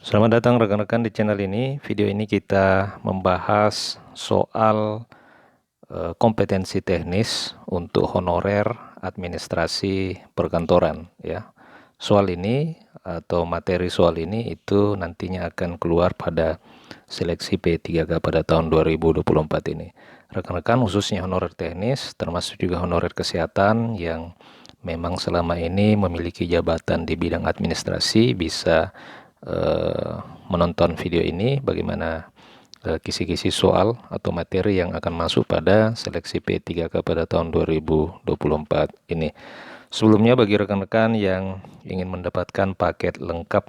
Selamat datang rekan-rekan di channel ini. Video ini kita membahas soal kompetensi teknis untuk honorer administrasi perkantoran ya. Soal ini atau materi soal ini itu nantinya akan keluar pada seleksi P3K pada tahun 2024 ini. Rekan-rekan khususnya honorer teknis termasuk juga honorer kesehatan yang memang selama ini memiliki jabatan di bidang administrasi bisa menonton video ini bagaimana kisi-kisi soal atau materi yang akan masuk pada seleksi P3K pada tahun 2024 ini. Sebelumnya bagi rekan-rekan yang ingin mendapatkan paket lengkap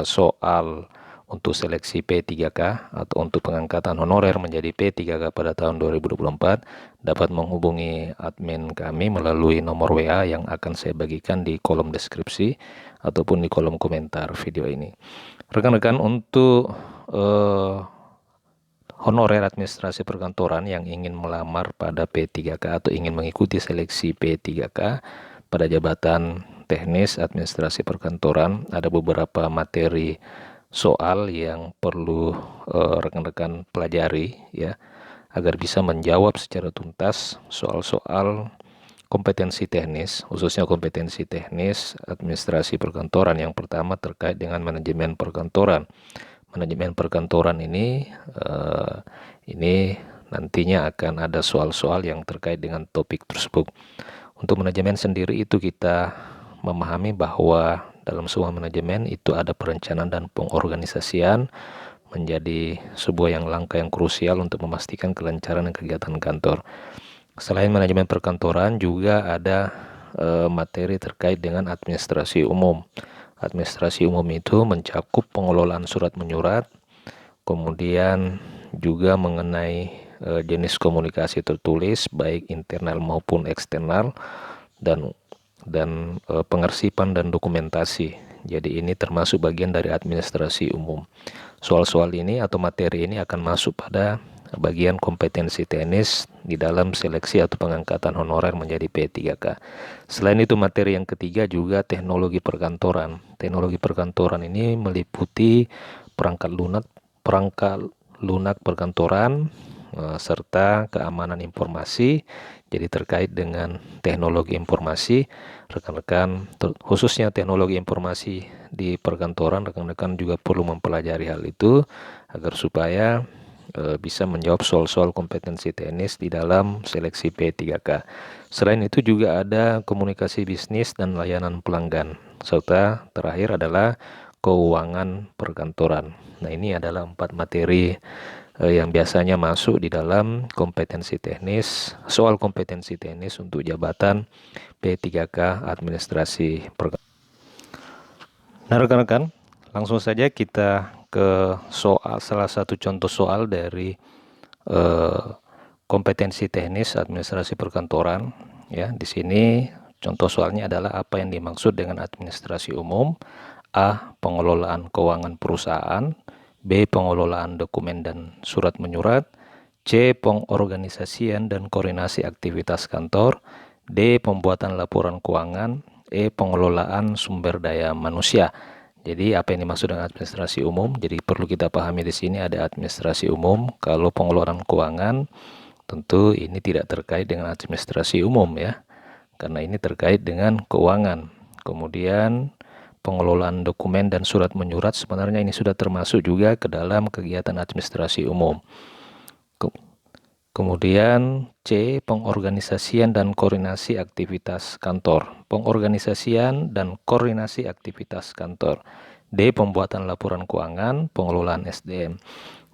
soal untuk seleksi P3K atau untuk pengangkatan honorer menjadi P3K pada tahun 2024 dapat menghubungi admin kami melalui nomor WA yang akan saya bagikan di kolom deskripsi ataupun di kolom komentar video ini. Rekan-rekan, untuk honorer administrasi perkantoran yang ingin melamar pada P3K atau ingin mengikuti seleksi P3K pada jabatan teknis administrasi perkantoran, ada beberapa materi soal yang perlu rekan-rekan pelajari ya, agar bisa menjawab secara tuntas soal-soal kompetensi teknis, khususnya kompetensi teknis administrasi perkantoran. Yang pertama terkait dengan manajemen perkantoran. Manajemen perkantoran ini nantinya akan ada soal-soal yang terkait dengan topik tersebut. Untuk manajemen sendiri itu kita memahami bahwa dalam sebuah manajemen itu ada perencanaan dan pengorganisasian menjadi sebuah langkah yang krusial untuk memastikan kelancaran kegiatan kantor. Selain manajemen perkantoran juga ada materi terkait dengan administrasi umum. Administrasi umum itu mencakup pengelolaan surat menyurat, kemudian juga mengenai jenis komunikasi tertulis baik internal maupun eksternal, dan pengarsipan dan dokumentasi. Jadi ini termasuk bagian dari administrasi umum. Soal-soal ini atau materi ini akan masuk pada bagian kompetensi teknis di dalam seleksi atau pengangkatan honorer menjadi P3K. Selain itu materi yang ketiga juga teknologi perkantoran. Teknologi perkantoran ini meliputi perangkat lunak perkantoran serta keamanan informasi. Jadi terkait dengan teknologi informasi, rekan-rekan khususnya teknologi informasi di perkantoran, rekan-rekan juga perlu mempelajari hal itu agar supaya bisa menjawab soal-soal kompetensi teknis di dalam seleksi P3K. Selain itu juga ada komunikasi bisnis dan layanan pelanggan, serta terakhir adalah keuangan perkantoran. Nah, ini adalah 4 materi yang biasanya masuk di dalam kompetensi teknis, soal kompetensi teknis untuk jabatan P3K administrasi perkantoran. Nah, rekan-rekan, langsung saja kita ke soal, salah satu contoh soal dari kompetensi teknis administrasi perkantoran ya. Di sini contoh soalnya adalah apa yang dimaksud dengan administrasi umum. A. Pengelolaan keuangan perusahaan. B. Pengelolaan dokumen dan surat menyurat. C. Pengorganisasian dan koordinasi aktivitas kantor. D. Pembuatan laporan keuangan. E. Pengelolaan sumber daya manusia. Jadi apa yang dimaksud dengan administrasi umum? Jadi perlu kita pahami di sini ada administrasi umum. Kalau pengeluaran keuangan tentu ini tidak terkait dengan administrasi umum ya, karena ini terkait dengan keuangan. Kemudian pengelolaan dokumen dan surat menyurat sebenarnya ini sudah termasuk juga ke dalam kegiatan administrasi umum. Kemudian C. Pengorganisasian dan koordinasi aktivitas kantor. Pengorganisasian dan koordinasi aktivitas kantor. D. Pembuatan laporan keuangan, pengelolaan SDM.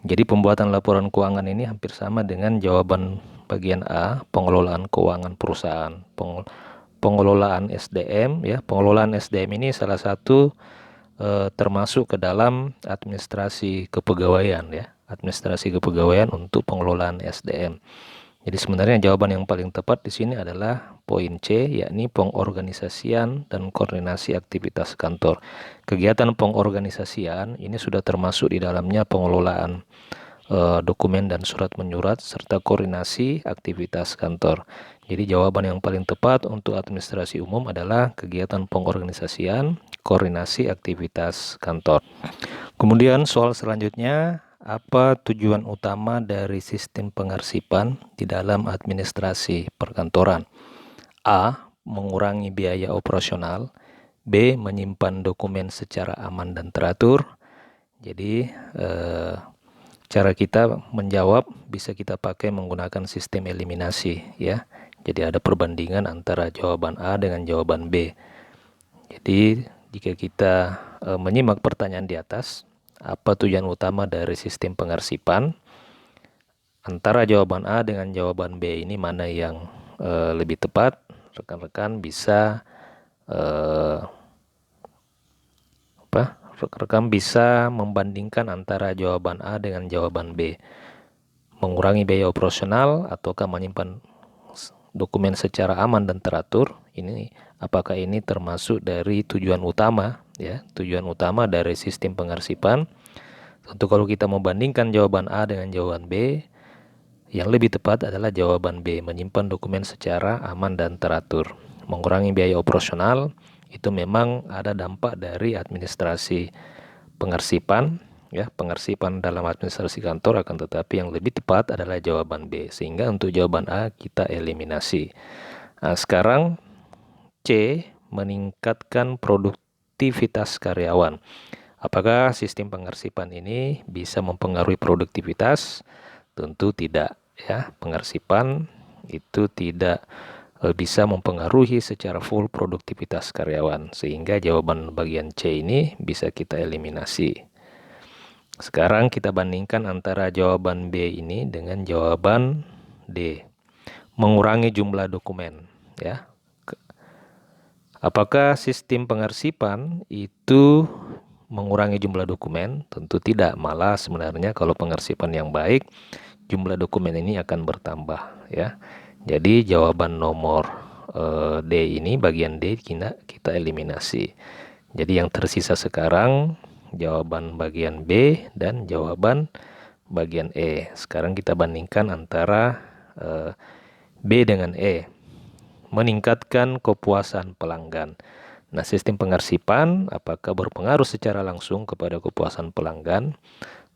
Jadi pembuatan laporan keuangan ini hampir sama dengan jawaban bagian A, pengelolaan keuangan perusahaan. Pengelolaan SDM ya, pengelolaan SDM ini salah satu termasuk ke dalam administrasi kepegawaian ya, administrasi kepegawaian untuk pengelolaan SDM. Jadi sebenarnya jawaban yang paling tepat di sini adalah poin C, yakni pengorganisasian dan koordinasi aktivitas kantor. Kegiatan pengorganisasian ini sudah termasuk di dalamnya pengelolaan dokumen dan surat menyurat serta koordinasi aktivitas kantor. Jadi jawaban yang paling tepat untuk administrasi umum adalah kegiatan pengorganisasian, koordinasi aktivitas kantor. Kemudian soal selanjutnya, apa tujuan utama dari sistem pengarsipan di dalam administrasi perkantoran? A. Mengurangi biaya operasional. B. Menyimpan dokumen secara aman dan teratur. Jadi cara kita menjawab bisa kita pakai menggunakan sistem eliminasi, ya. Jadi ada perbandingan antara jawaban A dengan jawaban B. Jadi jika kita menyimak pertanyaan di atas, apa tujuan utama dari sistem pengarsipan? Antara jawaban A dengan jawaban B ini mana yang lebih tepat? Rekan-rekan bisa rekan bisa membandingkan antara jawaban A dengan jawaban B. Mengurangi biaya operasional ataukah menyimpan dokumen secara aman dan teratur? Ini apakah ini termasuk dari tujuan utama, ya? Tujuan utama dari sistem pengarsipan. Tentu kalau kita membandingkan jawaban A dengan jawaban B, yang lebih tepat adalah jawaban B, menyimpan dokumen secara aman dan teratur. Mengurangi biaya operasional itu memang ada dampak dari administrasi pengarsipan, ya, pengarsipan dalam administrasi kantor, akan tetapi yang lebih tepat adalah jawaban B, sehingga untuk jawaban A kita eliminasi. Nah, sekarang C, meningkatkan produktivitas karyawan. Apakah sistem pengarsipan ini bisa mempengaruhi produktivitas? Tentu tidak, ya. Pengarsipan itu tidak bisa mempengaruhi secara full produktivitas karyawan, sehingga jawaban bagian C ini bisa kita eliminasi. Sekarang kita bandingkan antara jawaban B ini dengan jawaban D. Mengurangi jumlah dokumen, ya. Apakah sistem pengarsipan itu mengurangi jumlah dokumen? Tentu tidak, malah sebenarnya kalau pengarsipan yang baik, jumlah dokumen ini akan bertambah, ya. Jadi jawaban nomor D ini, bagian D, kita eliminasi. Jadi yang tersisa sekarang jawaban bagian B dan jawaban bagian E. Sekarang kita bandingkan antara B dengan E. Meningkatkan kepuasan pelanggan. Nah, sistem pengarsipan apakah berpengaruh secara langsung kepada kepuasan pelanggan?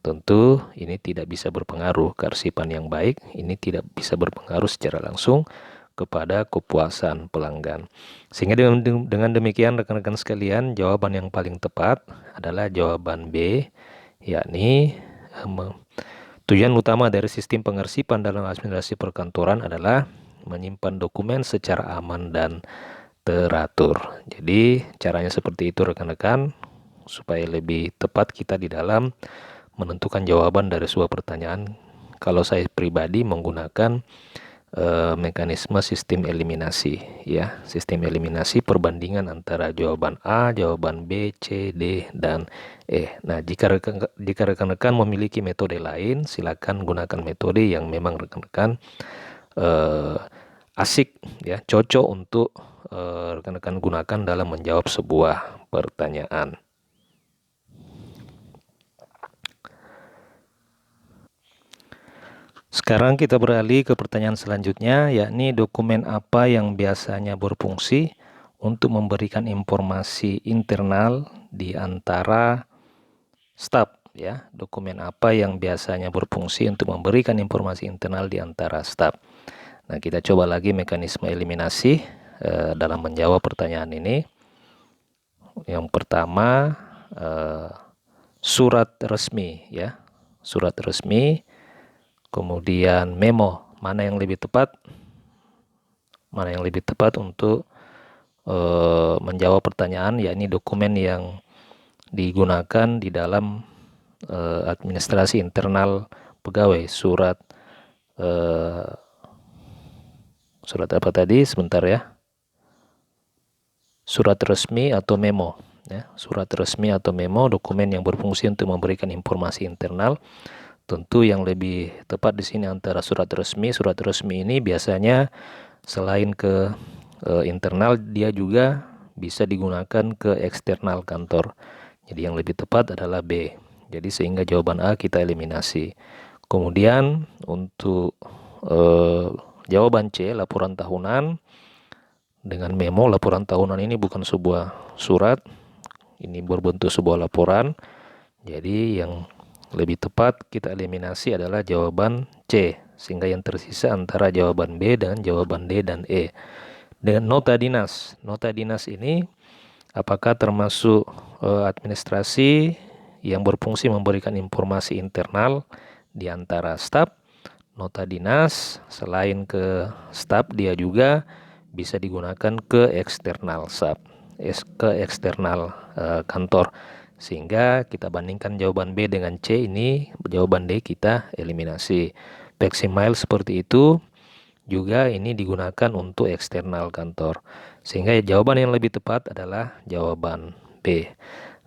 Tentu ini tidak bisa berpengaruh. Kearsipan yang baik ini tidak bisa berpengaruh secara langsung kepada kepuasan pelanggan. Sehingga dengan demikian rekan-rekan sekalian, jawaban yang paling tepat adalah jawaban B, yakni tujuan utama dari sistem pengarsipan dalam administrasi perkantoran adalah menyimpan dokumen secara aman dan teratur. Jadi caranya seperti itu rekan-rekan, supaya lebih tepat kita di dalam menentukan jawaban dari sebuah pertanyaan. Kalau saya pribadi menggunakan mekanisme sistem eliminasi, ya. Sistem eliminasi perbandingan antara jawaban A, jawaban B, C, D, dan E. Nah, jika rekan-rekan memiliki metode lain, silakan gunakan metode yang memang rekan-rekan asik, ya, cocok untuk rekan-rekan gunakan dalam menjawab sebuah pertanyaan. Sekarang kita beralih ke pertanyaan selanjutnya, yakni dokumen apa yang biasanya berfungsi untuk memberikan informasi internal di antara staf, ya. Dokumen apa yang biasanya berfungsi untuk memberikan informasi internal di antara staf. Nah, kita coba lagi mekanisme eliminasi dalam menjawab pertanyaan ini. Yang pertama, surat resmi, ya. Surat resmi. Kemudian memo, mana yang lebih tepat? Mana yang lebih tepat untuk menjawab pertanyaan, yakni dokumen yang digunakan di dalam administrasi internal pegawai. Surat apa tadi? Sebentar, ya. Surat resmi atau memo, ya. Surat resmi atau memo, dokumen yang berfungsi untuk memberikan informasi internal. Tentu yang lebih tepat di sini antara surat resmi. Surat resmi ini biasanya selain ke internal, dia juga bisa digunakan ke eksternal kantor. Jadi yang lebih tepat adalah B. Jadi sehingga jawaban A kita eliminasi. Kemudian untuk jawaban C, laporan tahunan dengan memo. Laporan tahunan ini bukan sebuah surat, ini berbentuk sebuah laporan. Jadi yang lebih tepat kita eliminasi adalah jawaban C, sehingga yang tersisa antara jawaban B dan jawaban D dan E. Dengan nota dinas. Nota dinas ini apakah termasuk administrasi yang berfungsi memberikan informasi internal di antara staf? Nota dinas selain ke staf dia juga bisa digunakan ke eksternal staf, ke eksternal kantor. Sehingga kita bandingkan jawaban B dengan C, ini jawaban D kita eliminasi. Facsimile seperti itu juga ini digunakan untuk eksternal kantor. Sehingga jawaban yang lebih tepat adalah jawaban B.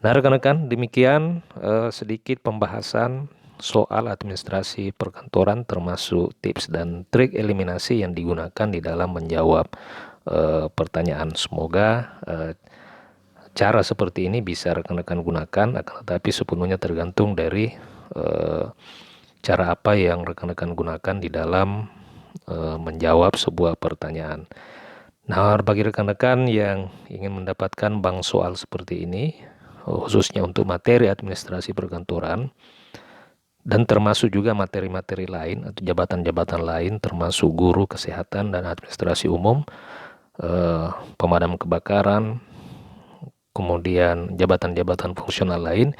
Nah rekan-rekan, demikian sedikit pembahasan soal administrasi perkantoran termasuk tips dan trik eliminasi yang digunakan di dalam menjawab pertanyaan. Semoga cara seperti ini bisa rekan-rekan gunakan, akan tetapi sepenuhnya tergantung dari cara apa yang rekan-rekan gunakan di dalam menjawab sebuah pertanyaan. Nah, bagi rekan-rekan yang ingin mendapatkan bank soal seperti ini, khususnya untuk materi administrasi perkantoran, dan termasuk juga materi-materi lain atau jabatan-jabatan lain, termasuk guru kesehatan dan administrasi umum, pemadam kebakaran, kemudian jabatan-jabatan fungsional lain.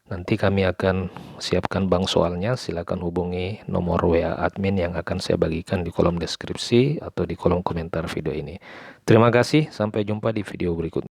Nanti kami akan siapkan bank soalnya. Silakan hubungi nomor WA admin yang akan saya bagikan di kolom deskripsi atau di kolom komentar video ini. Terima kasih, sampai jumpa di video berikutnya.